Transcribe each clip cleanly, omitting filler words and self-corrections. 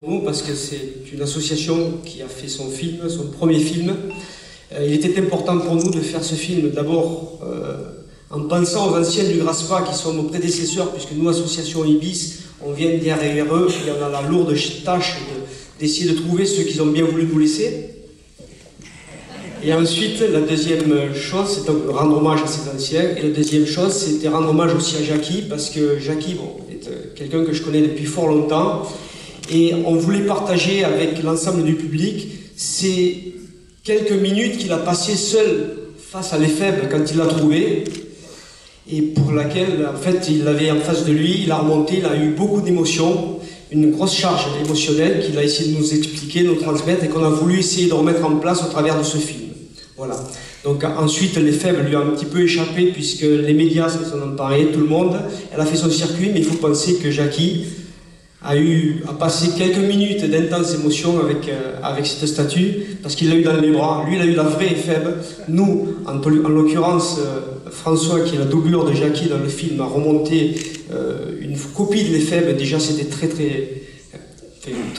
Parce que c'est une association qui a fait son film, son premier film. Il était important pour nous de faire ce film, d'abord en pensant aux anciens du GRASPA qui sont nos prédécesseurs, puisque nous, association IBIS, on vient derrière eux et on a la lourde tâche d'essayer de trouver ceux qui ont bien voulu nous laisser. Et ensuite, la deuxième chose, c'est donc rendre hommage à ces anciens. Et la deuxième chose, c'était rendre hommage aussi à Jackie, parce que Jackie est quelqu'un que je connais depuis fort longtemps. Et on voulait partager avec l'ensemble du public ces quelques minutes qu'il a passées seul face à l'EFEB quand il l'a trouvé, et pour laquelle, en fait, il l'avait en face de lui, il a remonté, il a eu beaucoup d'émotions, une grosse charge émotionnelle qu'il a essayé de nous expliquer, de nous transmettre, et qu'on a voulu essayer de remettre en place au travers de ce film. Voilà. Donc ensuite, l'EFEB lui a un petit peu échappé, puisque les médias se sont emparés, tout le monde. Elle a fait son circuit, mais il faut penser que Jackie a passé quelques minutes d'intenses émotions avec cette statue, parce qu'il l'a eu dans les bras. Lui, il a eu la vraie EFEB. Nous, en l'occurrence, François, qui est la doublure de Jackie dans le film, a remonté une copie de l'EFEB. Déjà, c'était très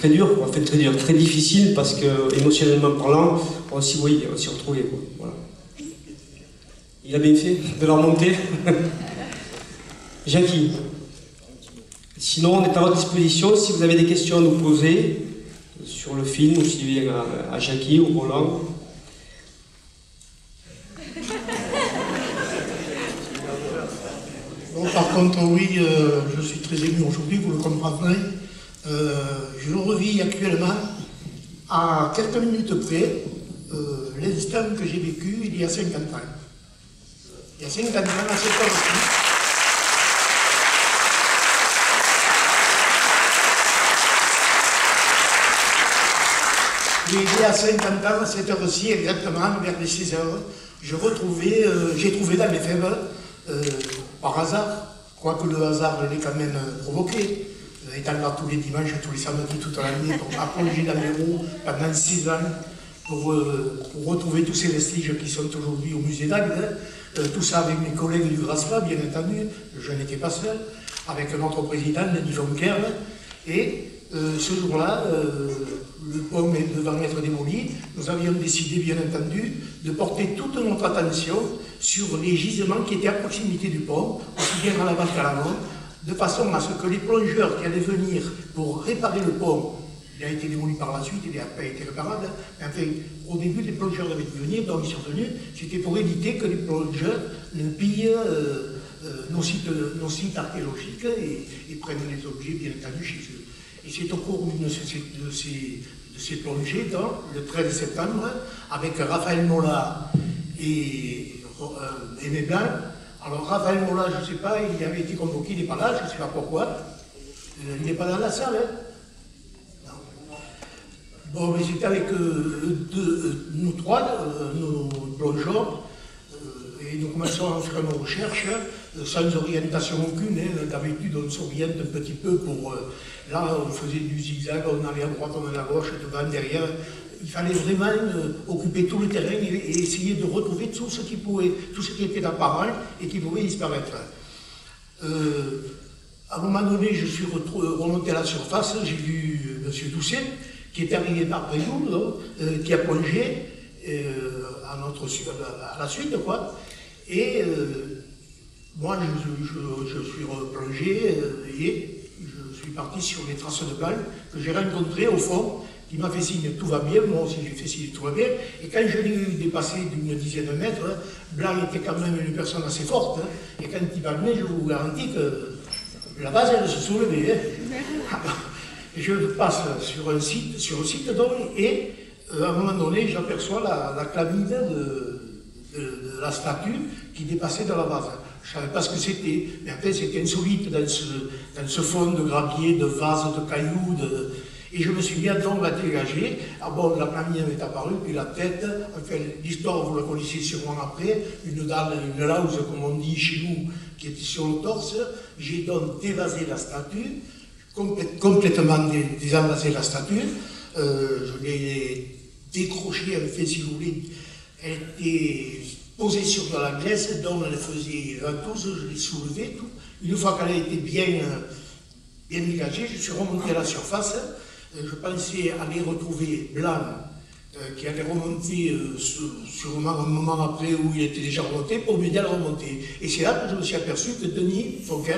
dur, quoi. Enfin, très difficile, parce que, émotionnellement parlant, on s'y voyait, on s'y retrouvait, quoi. Voilà. Il a bien fait de la remonter. Jackie. Sinon, on est à votre disposition si vous avez des questions à nous poser sur le film, ou si vous vient à Jackie ou Roland. Bon, par contre, oui, je suis très ému aujourd'hui, vous le comprendrez. Je revis actuellement, à quelques minutes près, l'instant que j'ai vécu il y a 50 ans. Il y a 50 ans, à cette heure-ci. Il y a 50 ans, à cette heure-ci, exactement, vers les 16 heures, j'ai trouvé dans l'EFEB, par hasard, quoique le hasard l'ait quand même provoqué, étant là tous les dimanches, tous les samedis, toute l'année, donc à plonger dans les roues pendant 6 ans, pour retrouver tous ces vestiges qui sont aujourd'hui au musée d'Agde, tout ça avec mes collègues du GRASPA, bien entendu, je n'étais pas seul, avec notre président, Denis Fonker, et ce jour-là, le pont devant être démoli, nous avions décidé, bien entendu, de porter toute notre attention sur les gisements qui étaient à proximité du pont, aussi bien à l'avant qu'à l'avant, de façon à ce que les plongeurs qui allaient venir pour réparer le pont, il a été démoli par la suite, il n'a pas été réparable, mais enfin, au début, les plongeurs devaient venir, donc ils sont venus, c'était pour éviter que les plongeurs ne pillent nos sites archéologiques et prennent les objets, bien entendu, chez eux. Et c'est au cours d'une de ces plongées, donc, le 13 septembre, avec Raphaël Mola et Aimé Blanc. Alors Raphaël Mola, je ne sais pas, il avait été convoqué, il n'est pas là, je ne sais pas pourquoi. Il n'est pas dans la salle, hein. Non. Bon, mais c'était avec nous trois, nos plongeurs, et nous commençons à faire nos recherches, sans orientation aucune, hein. D'habitude on s'oriente un petit peu pour... là, on faisait du zigzag, on allait à droite, on allait à gauche, devant, derrière. Il fallait vraiment occuper tout le terrain et essayer de retrouver tout ce qui était apparent et qui pouvait disparaître. À un moment donné, je suis remonté à la surface, j'ai vu M. Doucet, qui est arrivé par Préjoux, qui a plongé à la suite, quoi. Et moi, je suis replongé et je suis parti sur les traces de balles que j'ai rencontrées au fond, qui m'a fait signe tout va bien, moi aussi j'ai fait signe tout va bien, et quand je l'ai vu dépasser d'une dizaine de mètres, Blanc était quand même une personne assez forte, hein, et quand il palmait, je vous garantis que la base elle se soulevait. Hein. Je passe sur un site donc, et à un moment donné j'aperçois la clamide de la statue qui dépassait de la base. Je ne savais pas ce que c'était, mais en fait c'était insolite dans ce fond de gravier, de vases, de cailloux, et je me suis bien donc à dégager. Ah bon, la clamide m'est apparue, puis la tête, enfin l'histoire vous la connaissez sûrement après, une dalle, une louse comme on dit chez nous, qui était sur le torse. J'ai donc dévasé la statue, complètement désenvasé la statue, je l'ai décrochée, en fait si vous voulez, elle était posée sur de la glace, donc elle faisait ventouse, je l'ai soulevée, tout. Une fois qu'elle a été bien dégagée, je suis remonté à la surface, Je pensais aller retrouver Blanc, qui avait remonté sûrement un moment après où il était déjà remonté, pour m'aider à le remonter. Et c'est là que je me suis aperçu que Denis Foncker,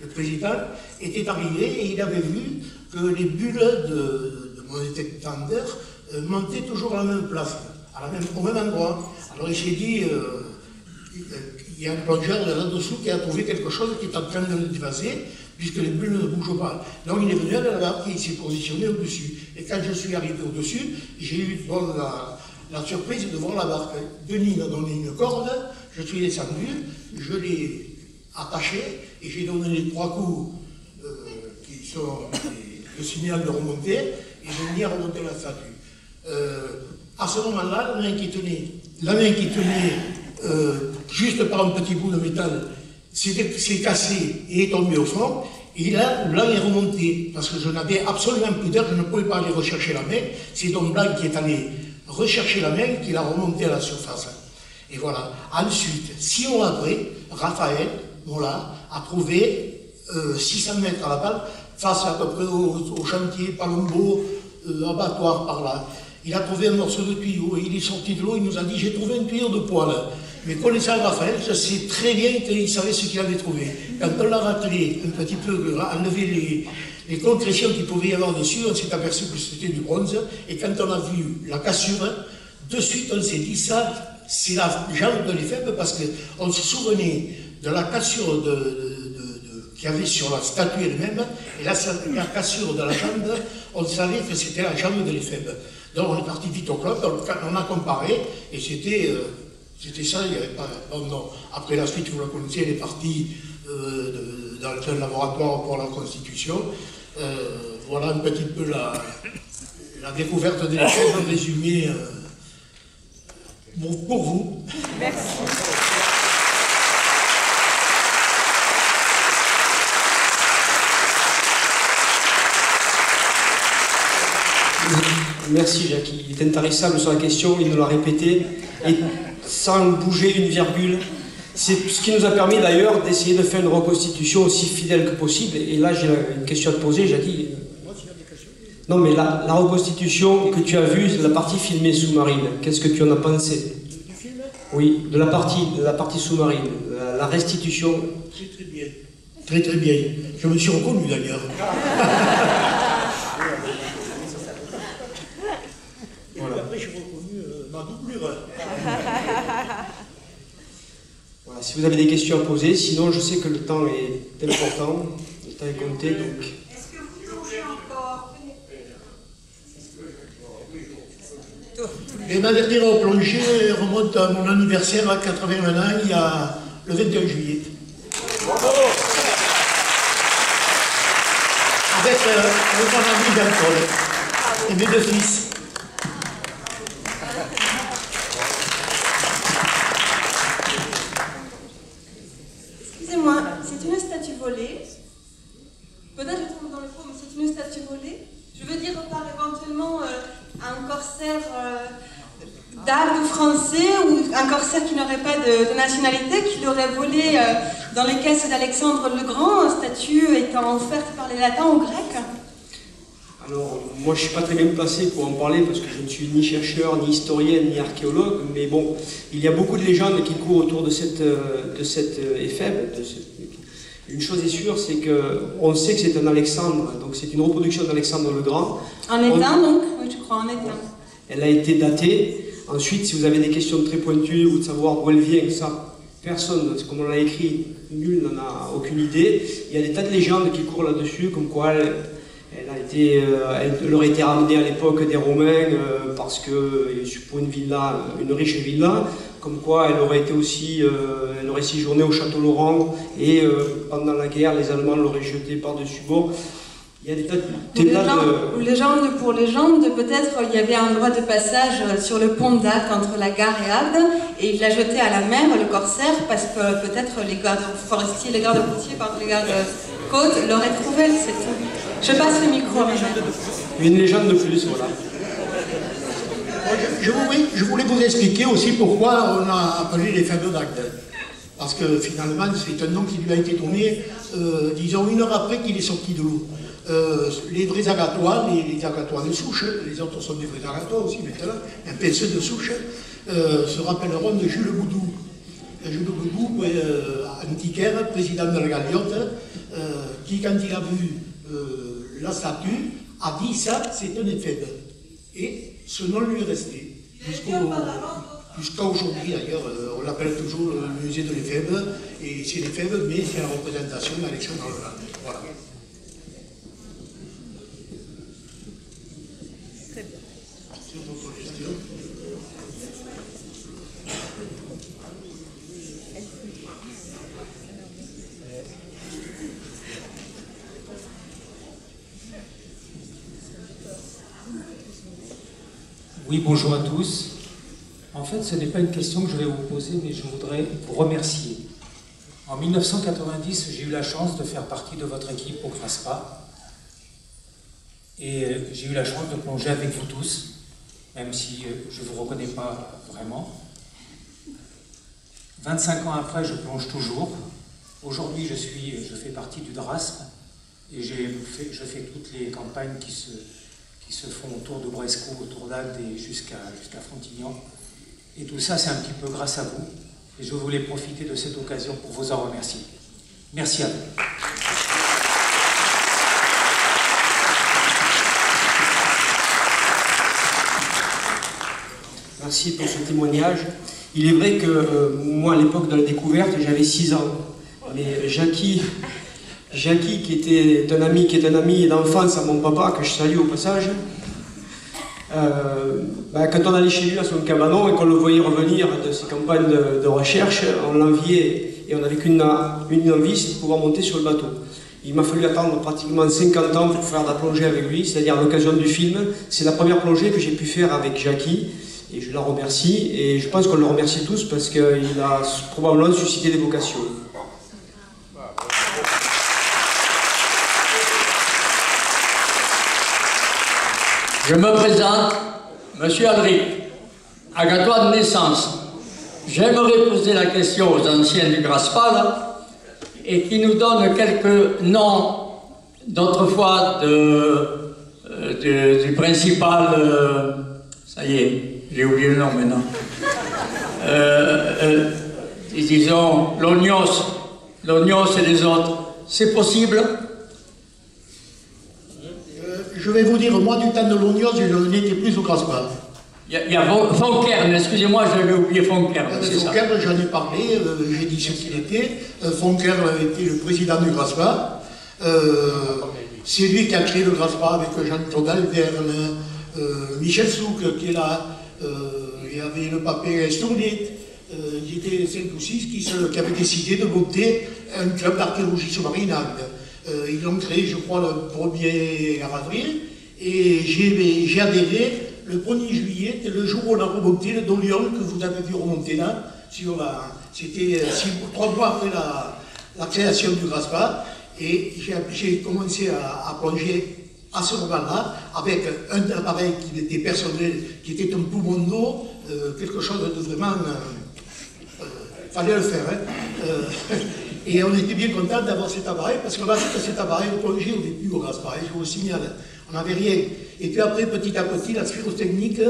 le président, était arrivé et il avait vu que les bulles de mon détecteur montaient toujours à la même place, au même endroit. Alors il s'est dit, il y a un plongeur là-dessous qui a trouvé quelque chose qui est en train de le dévaser, puisque les bulles ne bougent pas. Donc il est venu à la barre et il s'est positionné au-dessus. Et quand je suis arrivé au-dessus, j'ai eu la surprise de voir la barque. Denis m'a donné une corde, je suis descendu, je l'ai attaché et j'ai donné les 3 coups qui sont le signal de remontée et j'ai mis à remonter la statue. À ce moment-là, la main qui tenait juste par un petit bout de métal s'est cassé et est tombé au fond. Et là, Blanc est remonté, parce que je n'avais absolument plus d'air, je ne pouvais pas aller rechercher la main. C'est donc Blanc qui est allé rechercher la main, qui l'a remonté à la surface. Et voilà. Ensuite, 6 mois après, Raphaël, voilà, a trouvé 600 mètres à la balle, face à peu près au chantier Palombo, abattoir par là. Il a trouvé un morceau de tuyau et il est sorti de l'eau, il nous a dit « j'ai trouvé un tuyau de poêle ». Mais connaissant Raphaël, je sais très bien qu'il savait ce qu'il avait trouvé. Quand on l'a raclé un petit peu, enlevé les concrétions qu'il pouvait y avoir dessus, on s'est aperçu que c'était du bronze. Et quand on a vu la cassure, de suite on s'est dit ça, c'est la jambe de l'éphèbe, parce qu'on se souvenait de la cassure qu'il y avait sur la statue elle-même, et la cassure de la jambe, on savait que c'était la jambe de l'éphèbe. Donc on est parti vite au club, on a comparé, et c'était ça, il n'y avait pas... Non. Après la suite, vous la connaissez, elle est partie dans un laboratoire pour la Constitution. Voilà un petit peu la découverte de l'échelle, en résumé, pour vous. Merci. Merci Jacques, il est intarissable sur la question, il nous l'a répété, et sans bouger une virgule. C'est ce qui nous a permis d'ailleurs d'essayer de faire une reconstitution aussi fidèle que possible. Et là j'ai une question à te poser, Jacques. Non mais la reconstitution que tu as vue, la partie filmée sous-marine, qu'est-ce que tu en as pensé? Du film? Oui, de la partie sous-marine, la restitution. Très très bien. Très très bien. Je me suis reconnu d'ailleurs. Après, j'ai reconnu ma doublure. Voilà, si vous avez des questions à poser, sinon je sais que le temps est important, le temps est compté, donc... Est-ce que vous plongez encore? Et ma dernière plongée remonte à mon anniversaire à 81 ans, il y a le 21 juillet. Bravo. Avec mon ami Jean-Paul et mes 2 fils. Excusez-moi, c'est une statue volée. Peut-être je tombe dans le faux, mais c'est une statue volée. Je veux dire par éventuellement un corsaire d'Arles français ou un corsaire qui n'aurait pas de nationalité, qui l'aurait volé dans les caisses d'Alexandre le Grand, statue étant offerte par les Latins aux Grecs. Alors, moi je ne suis pas très bien placé pour en parler parce que je ne suis ni chercheur, ni historien, ni archéologue, mais bon, il y a beaucoup de légendes qui courent autour de cette éphèbe. Une chose est sûre, c'est qu'on sait que c'est un Alexandre, donc c'est une reproduction d'Alexandre le Grand. En étain donc? Oui, je crois en étain. Elle a été datée. Ensuite, si vous avez des questions très pointues ou de savoir d'où elle vient, ça, personne, comme on l'a écrit, nul n'en a aucune idée. Il y a des tas de légendes qui courent là-dessus, comme quoi elle aurait été ramenée à l'époque des Romains parce que pour une riche villa, comme quoi elle aurait été aussi, elle aurait séjourné au Château Laurent et pendant la guerre, les Allemands l'auraient jetée par-dessus bord. Il y a des tas de... Légende pour légende, peut-être il y avait un droit de passage sur le pont d'Arc entre la gare et Agde, et il l'a jeté à la mer, le corsaire, parce que peut-être les gardes forestiers, les gardes routiers, les gardes côtes l'auraient trouvé. Je passe le micro à une légende de plus, voilà. Je voulais vous expliquer aussi pourquoi on a appelé les fèves d'Agde. Parce que finalement, c'est un nom qui lui a été donné, disons, 1 heure après qu'il est sorti de l'eau. les vrais agatois, les agatois de souche, les autres sont des vrais agatois aussi maintenant, mais ceux de souche, se rappelleront de Jules Boudou. Jules Boudou, antiquaire, président de la Galiote, qui, quand il a vu la statue, a dit ça, c'est un éphèbe. Et ce nom lui est resté. Jusqu'à aujourd'hui, d'ailleurs, on l'appelle toujours le musée de l'éphèbe, et c'est l'éphèbe, mais c'est la représentation d'Alexandre Leland. Voilà. Très bien. C'est votre question. Oui, bonjour à tous. En fait, ce n'est pas une question que je vais vous poser, mais je voudrais vous remercier. En 1990, j'ai eu la chance de faire partie de votre équipe au Graspa. Et j'ai eu la chance de plonger avec vous tous, même si je ne vous reconnais pas vraiment. 25 ans après, je plonge toujours. Aujourd'hui, je fais partie du DRASP et je fais toutes les campagnes qui se font autour de Bresco, autour d'Agde et jusqu'à Frontignan. Et tout ça, c'est un petit peu grâce à vous. Et je voulais profiter de cette occasion pour vous en remercier. Merci à vous. Merci pour ce témoignage. Il est vrai que moi, à l'époque de la découverte, j'avais 6 ans. Mais Jackie, qui était un ami d'enfance à mon papa, que je salue au passage, quand on allait chez lui à son cabanon et qu'on le voyait revenir de ses campagnes de recherche, on l'enviait et on n'avait qu'une envie, c'est de pouvoir monter sur le bateau. Il m'a fallu attendre pratiquement 50 ans pour faire de la plongée avec lui, c'est-à-dire à l'occasion du film. C'est la première plongée que j'ai pu faire avec Jackie et je la remercie. Et je pense qu'on le remercie tous parce qu'il a probablement suscité des vocations. Je me présente, Monsieur Alric, agatois de naissance. J'aimerais poser la question aux anciens du Graspa et qui nous donnent quelques noms d'autrefois du principal, ça y est, j'ai oublié le nom maintenant, disons l'Ognos et les autres. C'est possible? Je vais vous dire, moi, du temps de l'Ognos, je n'étais plus au Graspa. Il y a Fonkern, excusez-moi, j'avais oublié Fonkern. Fonkern, j'en ai parlé, j'ai dit ce qu'il était. Fonkern était le président du Graspa. C'est lui qui a créé le Graspa avec Jean-Claude Alverne, Michel Souk qui est là, il y avait le papé Stourlit, il y était 5 ou 6 qui avaient décidé de monter un club d'archéologie sous-marine à Agde. Ils l'ont créé, je crois, le 1er avril, et j'ai adhéré le 1er juillet, le jour où on a remonté le Don Lyon, que vous avez vu remonter là, c'était 3 mois après la création du Graspa, et j'ai commencé à plonger à ce moment-là, avec un appareil qui était personnel, qui était un poumon d'eau, quelque chose de vraiment... fallait le faire, hein. Et on était bien content d'avoir cet appareil, parce que là, cet appareil de plongée au début au Graspa, je vous le signale, on n'avait rien. Et puis après, petit à petit, la spirotechnique,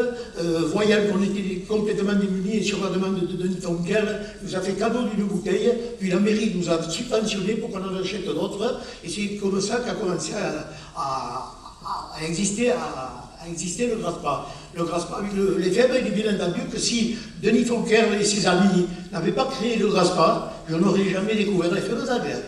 voyant qu'on était complètement démunis, et sur la demande de Denis Fonkern, nous a fait cadeau d'une bouteille, puis la mairie nous a subventionné pour qu'on en achète d'autres, et c'est comme ça qu'a commencé à exister le Graspa. Le Graspa, les faibles, il est bien entendu que si Denis Fonkern et ses amis n'avaient pas créé le Graspa, je n'aurais jamais découvert les faibles d'Agde.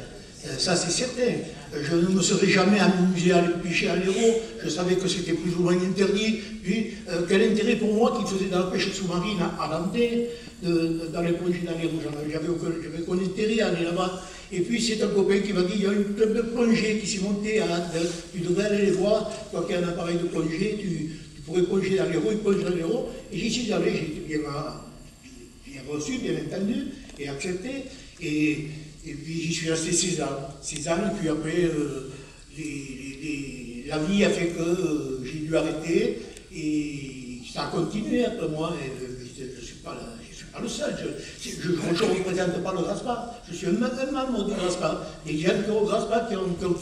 Ça, c'est certain. Je ne me serais jamais amusé à aller pêcher à l'Hérault. Je savais que c'était plus ou moins interdit. Puis, quel intérêt pour moi qui faisait de la pêche sous-marine à Nantais, dans les plongées dans l'Hérault. J'avais aucun intérêt à aller là-bas. Et puis, c'est un copain qui m'a dit il y a une club de plongée qui s'est montée à Agde. Tu devrais aller les voir. Toi qui as un appareil de plongée, tu pourrais plonger dans l'Hérault, ils plongent dans l'Hérault. Et j'y suis allé, j'ai été bien reçu, bien entendu, et accepté. Et puis j'y suis resté 6 ans, et puis après, la vie a fait que j'ai dû arrêter, et ça a continué après moi, et je ne suis pas le seul, je ne représente pas le Graspa, je suis un membre du Graspa, et il y a au Graspa qui ont